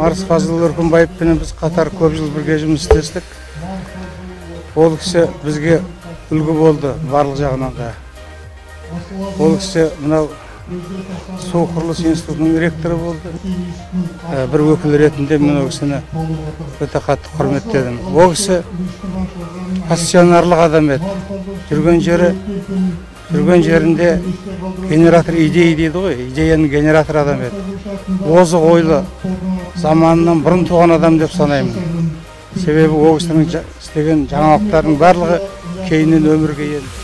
Арыс Фазыл Өркенбаевпен біз қатар көп жыл бірге жұмыс істестік. Ол кісі бізге үлгі болды барлық жағынан да. Ол кісі мынау су құрылыс институтының ректоры болды. Бір өкіл ретінде мен ол кісіні өте қатты құрметтедім. Ол кісі пассионарлық адам еді. Жүрген жерінде генератор идея дейді ғой, идеяның генератор адам еді. Озық ойлы, заманынан бұрын туған адам деп санаймын. Себебі ол кісінің істеген жаңалықтардың барлығы кейіннен өмірге енді.